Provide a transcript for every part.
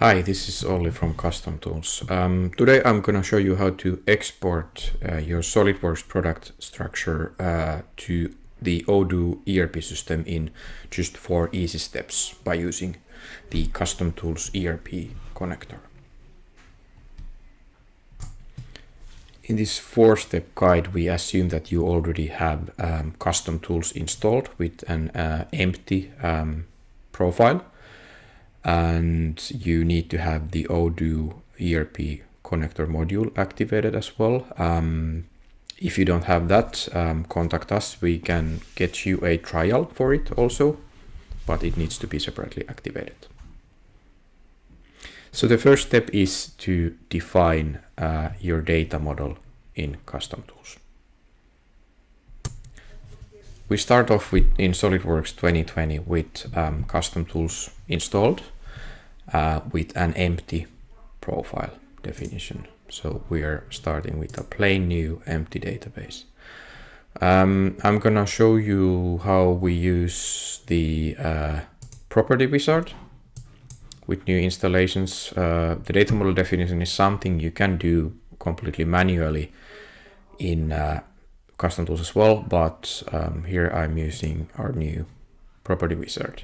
Hi, this is Olli from Custom Tools. Today I'm going to show you how to export your SOLIDWORKS product structure to the Odoo ERP system in just 4 easy steps by using the Custom Tools ERP connector. In this 4-step guide, we assume that you already have Custom Tools installed with an empty profile. And you need to have the Odoo ERP connector module activated as well. If you don't have that, contact us. We can get you a trial for it also, but it needs to be separately activated. So the first step is to define your data model in Custom Tools. We start off in SOLIDWORKS 2020 with Custom Tools installed with an empty profile definition. So we are starting with a plain new empty database. I'm gonna show you how we use the property wizard with new installations. The data model definition is something you can do completely manually in Custom Tools as well, but here I'm using our new property wizard.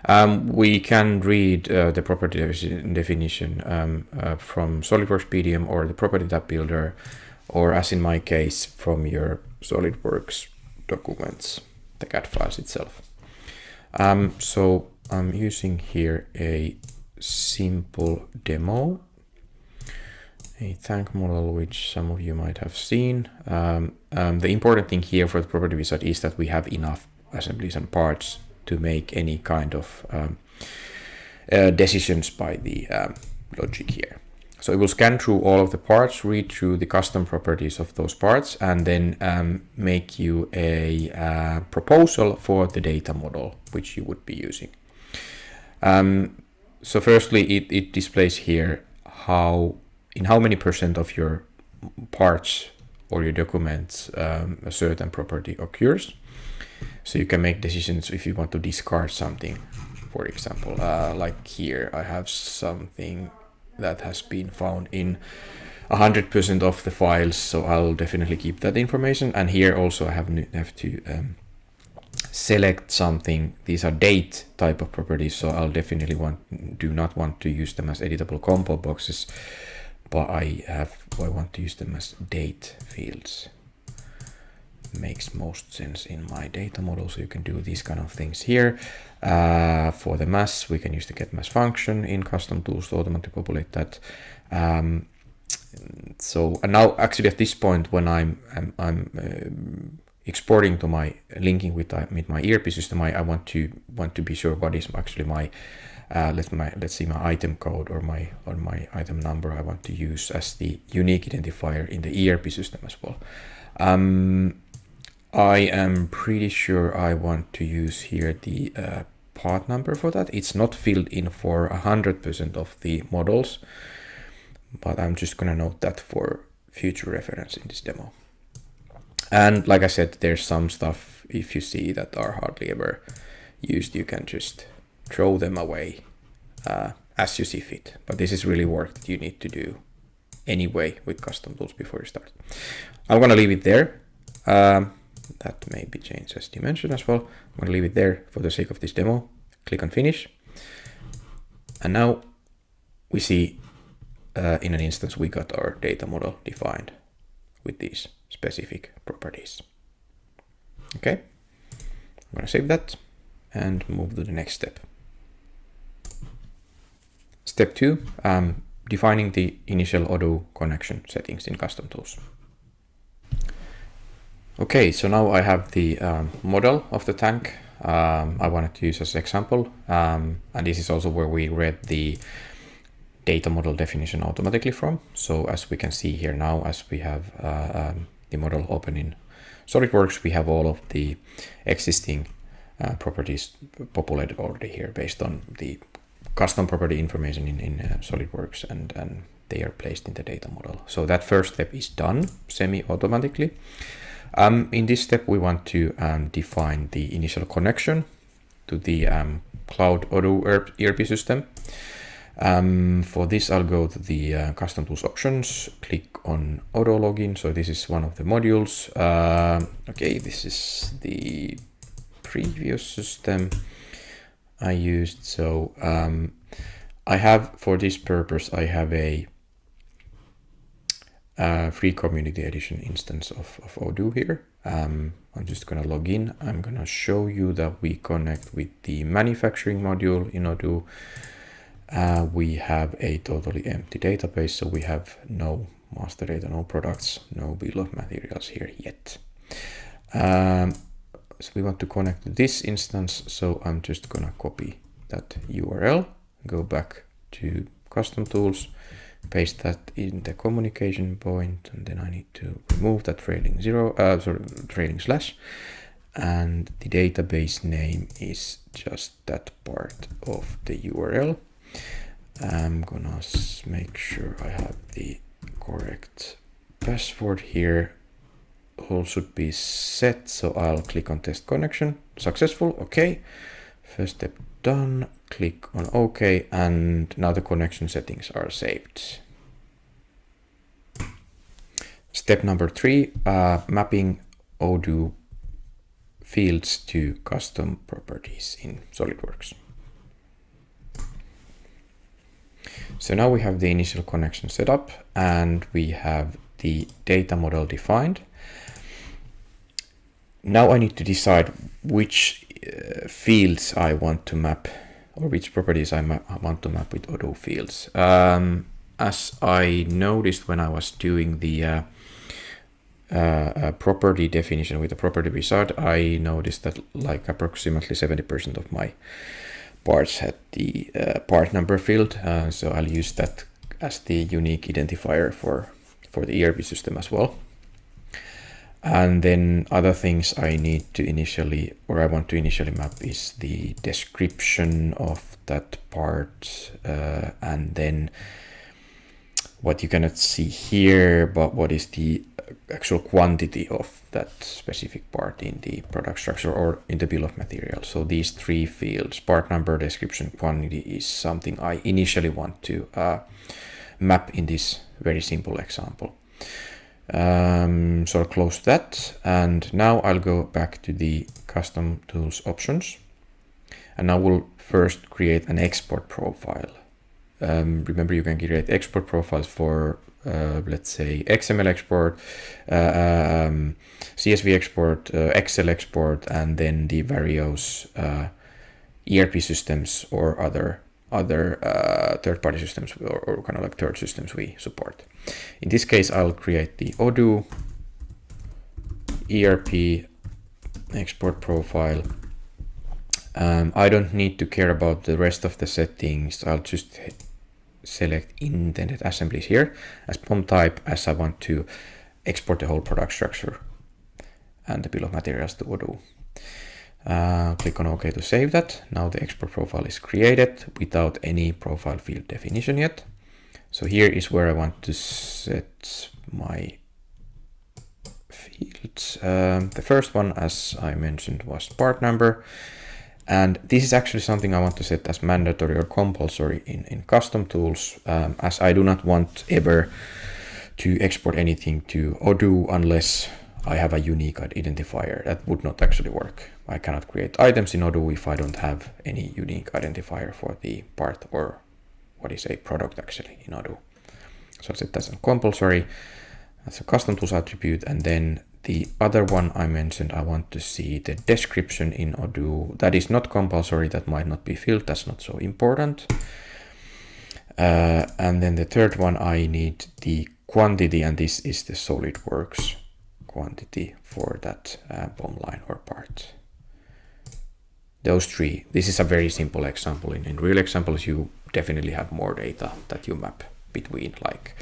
We can read the property definition from SOLIDWORKS PDM or the property tab builder, or as in my case, from your SOLIDWORKS documents, the CAD files itself. So I'm using here a simple demo, a tank model, which some of you might have seen. The important thing here for the property wizard is that we have enough assemblies and parts to make any kind of decisions by the logic here. So it will scan through all of the parts, read through the custom properties of those parts, and then make you a proposal for the data model which you would be using. So firstly, it displays here in how many % of your parts or your documents a certain property occurs. So you can make decisions if you want to discard something. For example, like here, I have something that has been found in 100% of the files, so I'll definitely keep that information. And here also I have to select something. These are date type of properties, so I'll definitely do not want to use them as editable compo boxes, but I want to use them as date fields. Makes most sense in my data model, so you can do these kind of things here. For the mass, we can use the getMass function in Custom Tools to automatically populate that. So and now actually at this point, when I'm exporting to my linking with my ERP system, I want to be sure what is actually my let's see, my item code or my item number I want to use as the unique identifier in the ERP system as well. I am pretty sure I want to use here the part number for that. It's not filled in for 100% of the models, but I'm just gonna note that for future reference in this demo. And like I said, there's some stuff, if you see, that are hardly ever used, you can just throw them away as you see fit. But this is really work that you need to do anyway with Custom Tools before you start. I'm gonna leave it there. That maybe changes dimension as well. I'm gonna leave it there for the sake of this demo. Click on finish. And now we see in an instance we got our data model defined with these specific properties. Okay, I'm gonna save that and move to the next step. Step 2, defining the initial Odoo connection settings in Custom Tools. Okay, so now I have the model of the tank I wanted to use as an example, and this is also where we read the data model definition automatically from. So as we can see here now, as we have the model open in SOLIDWORKS, we have all of the existing properties populated already here based on the custom property information in SOLIDWORKS, and they are placed in the data model. So that first step is done semi-automatically. In this step, we want to define the initial connection to the cloud Odoo ERP system. For this, I'll go to the custom tools options, click on Odoo login. So this is one of the modules. Okay, this is the previous system I used. So I have, for this purpose, I have a free community edition instance of Odoo here. I'm just gonna log in. I'm gonna show you that we connect with the manufacturing module in Odoo. We have a totally empty database, so we have no master data, no products, no bill of materials here yet. So we want to connect to this instance, so I'm just gonna copy that URL, go back to custom tools, paste that in the communication point, and then I need to remove that trailing slash, and the database name is just that part of the URL. I'm gonna make sure I have the correct password here. All should be set, so I'll click on test connection. Successful, okay. First step done, click on OK, and now the connection settings are saved. Step number 3, mapping Odoo fields to custom properties in SOLIDWORKS. So now we have the initial connection set up and we have the data model defined. Now I need to decide which fields I want to map, or which properties I want to map with Odoo fields. As I noticed when I was doing the property definition with the property wizard, I noticed that like approximately 70% of my parts had the part number field, so I'll use that as the unique identifier for the ERP system as well. And then other things I need to initially, or I want to initially map, is the description of that part, and then what you cannot see here, but what is the actual quantity of that specific part in the product structure or in the bill of materials. So these 3 fields, part number, description, quantity, is something I initially want to map in this very simple example. So I'll close that, and now I'll go back to the custom tools options, and now we'll first create an export profile. Remember, you can create export profiles for let's say XML export, CSV export, Excel export, and then the various ERP systems or other third-party systems or kind of like third systems we support. In this case, I'll create the Odoo ERP export profile. I don't need to care about the rest of the settings. I'll just select intended assemblies here as POM type, as I want to export the whole product structure and the bill of materials to Odoo. Click on OK to save that. Now the export profile is created without any profile field definition yet. So here is where I want to set my fields. The first one, as I mentioned, was part number. And this is actually something I want to set as mandatory or compulsory in custom tools, as I do not want ever to export anything to Odoo unless I have a unique identifier. That would not actually work. I cannot create items in Odoo if I don't have any unique identifier for the part or what is a product actually in Odoo. So I'll set that as compulsory. That's a custom tools attribute, and then the other one I mentioned, I want to see the description in Odoo. That is not compulsory, that might not be filled, that's not so important. And then the third one, I need the quantity, and this is the SOLIDWORKS quantity for that POM line or part. Those 3. This is a very simple example. In real examples, you definitely have more data that you map between, like,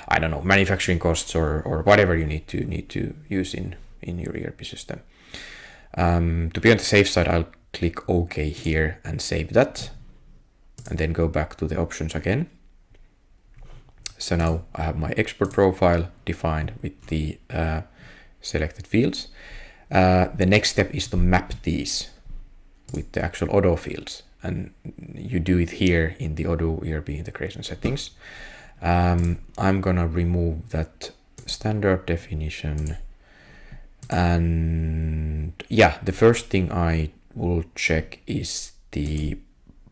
I don't know, manufacturing costs or whatever you need to use in your ERP system. To be on the safe side, I'll click OK here and save that, and then go back to the options again. So now I have my export profile defined with the selected fields. The next step is to map these with the actual Odoo fields. and you do it here in the Odoo ERP integration settings. I'm gonna remove that standard definition, and yeah, the first thing I will check is the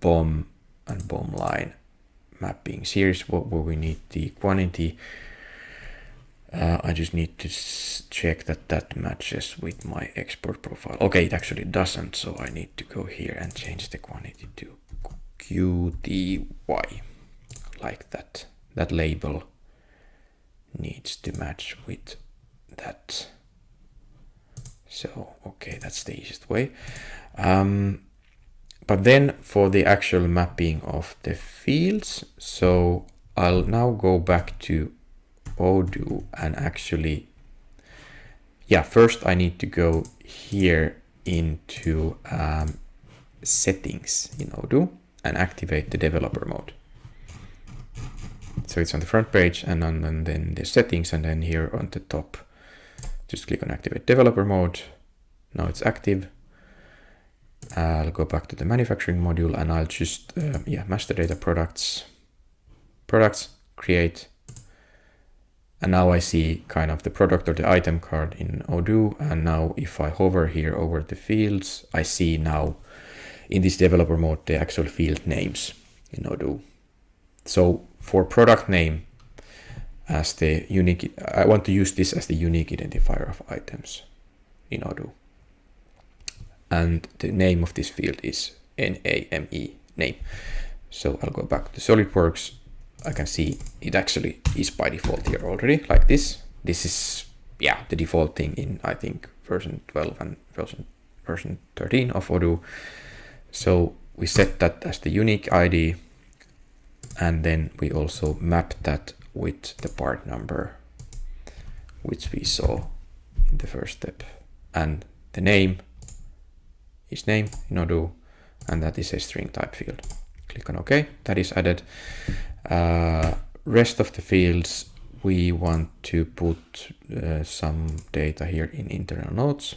BOM and BOM line mappings. Here's what we need the quantity. I just need to check that that matches with my export profile. Okay, it actually doesn't, so I need to go here and change the quantity to QTY, like that. That label needs to match with that. So, okay, that's the easiest way. But then for the actual mapping of the fields, so I'll now go back to Odoo and actually, yeah, first I need to go here into settings in Odoo and activate the developer mode. So it's on the front page, and then the settings, and then here on the top, just click on activate developer mode. Now it's active. I'll go back to the manufacturing module, and I'll just, master data products, create. And now I see kind of the product or the item card in Odoo. And now if I hover here over the fields, I see now in this developer mode, the actual field names in Odoo. So for product name as the unique, I want to use this as the unique identifier of items in Odoo. And the name of this field is NAME, name. So I'll go back to SOLIDWORKS. I can see it actually is by default here already, like this. This is, yeah, the default thing in, I think, version 12 and version 13 of Odoo. So we set that as the unique ID, and then we also map that with the part number, which we saw in the first step. And the name is name in Odoo, and that is a string type field. Click on OK, that is added. Rest of the fields, we want to put some data here in internal notes.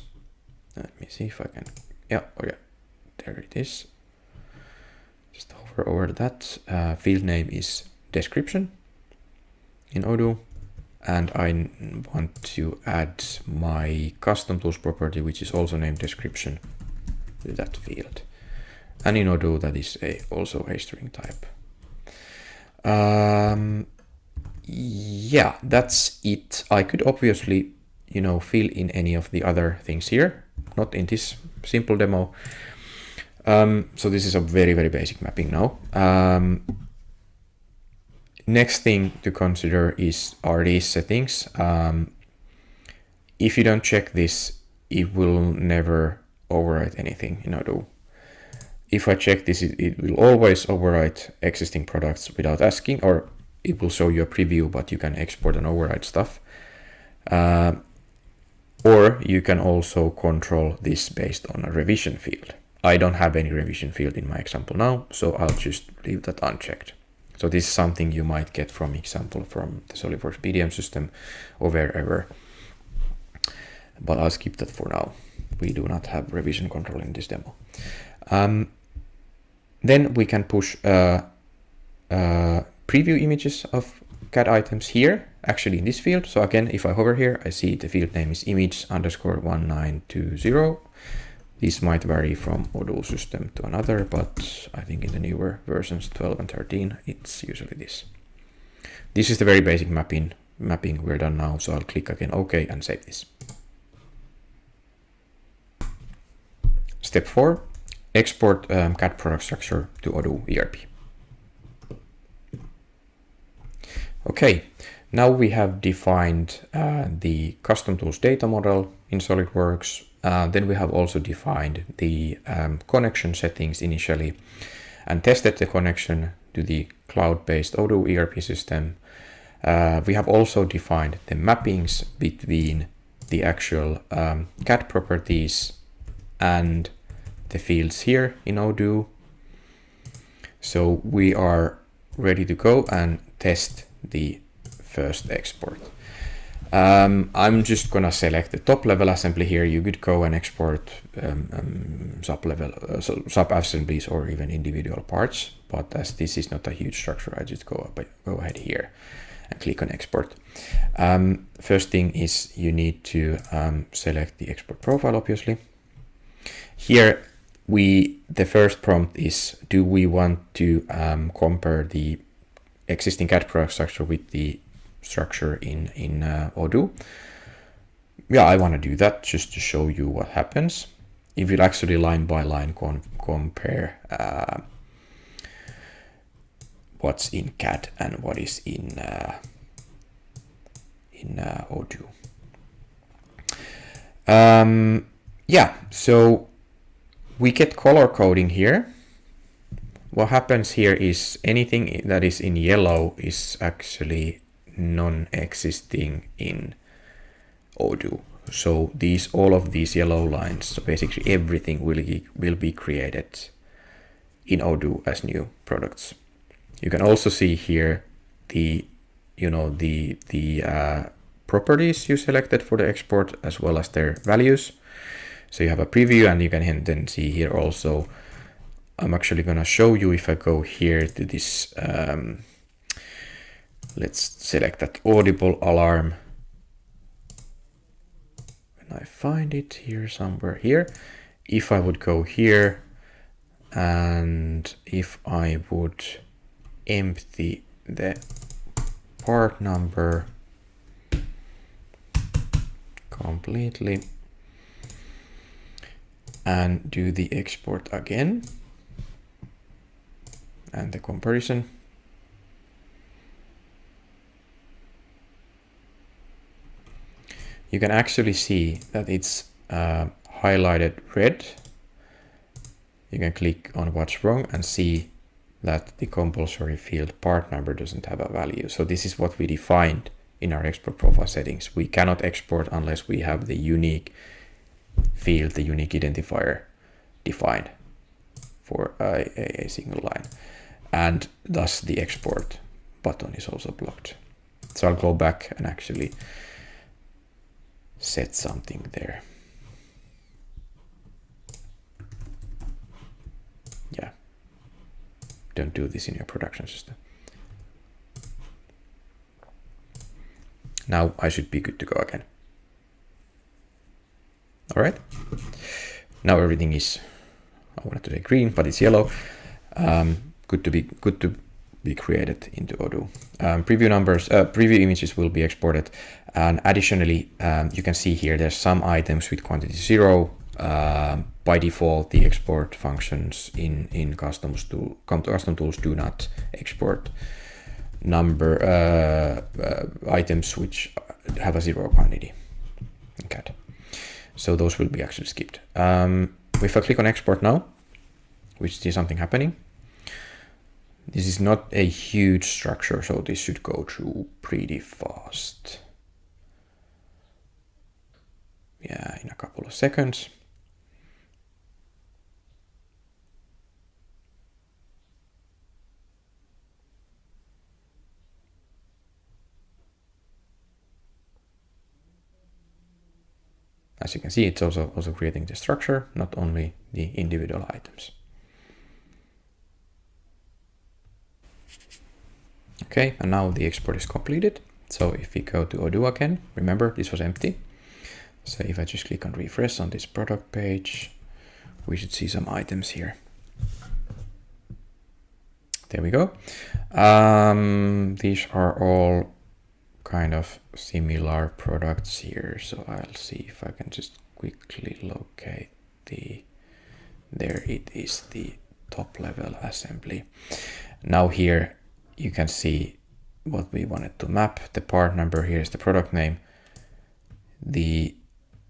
Let me see if I can, there it is. Just hover over that. Field name is description in Odoo, and I want to add my custom tools property, which is also named description, to that field. And in Odoo, that is also a string type. Yeah, that's it. I could obviously, fill in any of the other things here, not in this simple demo. So this is a very, very basic mapping now. Next thing to consider are these settings. If you don't check this, it will never overwrite anything in Odoo. If I check this, it will always overwrite existing products without asking, or it will show you a preview, but you can export and overwrite stuff. Or you can also control this based on a revision field. I don't have any revision field in my example now, so I'll just leave that unchecked. So this is something you might get from example from the SOLIDWORKS PDM system or wherever. But I'll skip that for now. We do not have revision control in this demo. Then we can push preview images of CAD items here, actually in this field. So again, if I hover here, I see the field name is image_1920. This might vary from Odoo system to another, but I think in the newer versions 12 and 13, it's usually this. This is the very basic mapping. We're done now, so I'll click again OK and save this. Step 4, export CAD product structure to Odoo ERP. Okay, now we have defined the custom tools data model in SOLIDWORKS. Then we have also defined the connection settings initially and tested the connection to the cloud-based Odoo ERP system. We have also defined the mappings between the actual CAD properties and the fields here in Odoo. So we are ready to go and test the first export. I'm just gonna select the top level assembly here. You could go and export sub assemblies or even individual parts, but as this is not a huge structure, I just go ahead here and click on export. First thing is you need to select the export profile, obviously. Here the first prompt is, do we want to compare the existing CAD product structure with the structure in Odoo? Yeah, I want to do that just to show you what happens. If you actually line by line compare what's in CAD and what is in Odoo. Yeah, so we get color coding here. What happens here is anything that is in yellow is actually non-existing in Odoo. So all of these yellow lines, so basically everything will be created in Odoo as new products. You can also see here the properties you selected for the export as well as their values. So you have a preview, and you can then see here also. I'm actually going to show you if I go here to this. Let's select that audible alarm. When I find it here somewhere here, if I would go here and if I would empty the part number completely and do the export again and the comparison, you can actually see that it's highlighted red. You can click on what's wrong and see that the compulsory field part number doesn't have a value. So this is what we defined in our export profile settings. We cannot export unless we have the unique field, the unique identifier defined for a single line. And thus the export button is also blocked. So I'll go back and actually set something there. Yeah, don't do this in your production system. Now I should be good to go again. All right, now everything is, I wanted to say green, but it's yellow. Good to be created into Odoo. Preview images will be exported, and additionally, you can see here there's some items with quantity 0. By default, the export functions in custom tools do not export items which have a 0 quantity in CAD. So those will be actually skipped. If I click on export now, we see something happening. This is not a huge structure, so this should go through pretty fast. Yeah, in a couple of seconds. As you can see, it's also creating the structure, not only the individual items. Okay, and now the export is completed. So if we go to Odoo again, remember this was empty. So if I just click on refresh on this product page, we should see some items here. There we go. These are all kind of similar products here. So I'll see if I can just quickly locate there it is, the top level assembly. Now here you can see what we wanted to map. The part number here is the product name. The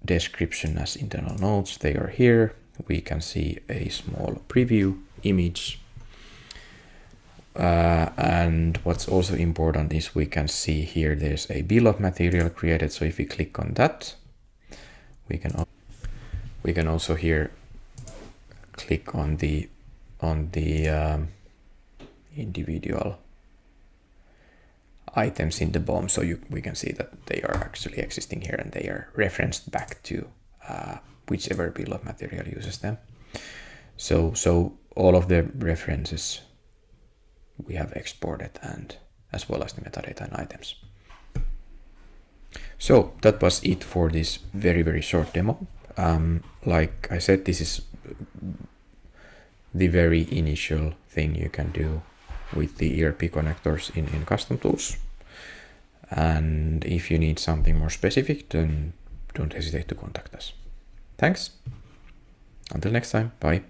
description as internal notes, they are here. We can see a small preview image. And what's also important is we can see here there's a bill of material created. So if we click on that, we can also here click on the individual items in the BOM, so we can see that they are actually existing here and they are referenced back to whichever bill of material uses them. So all of the references we have exported, and as well as the metadata and items. So that was it for this very short demo. Like I said, this is the very initial thing you can do with the ERP connectors in custom tools. And if you need something more specific, then don't hesitate to contact us. Thanks. Until next time, bye.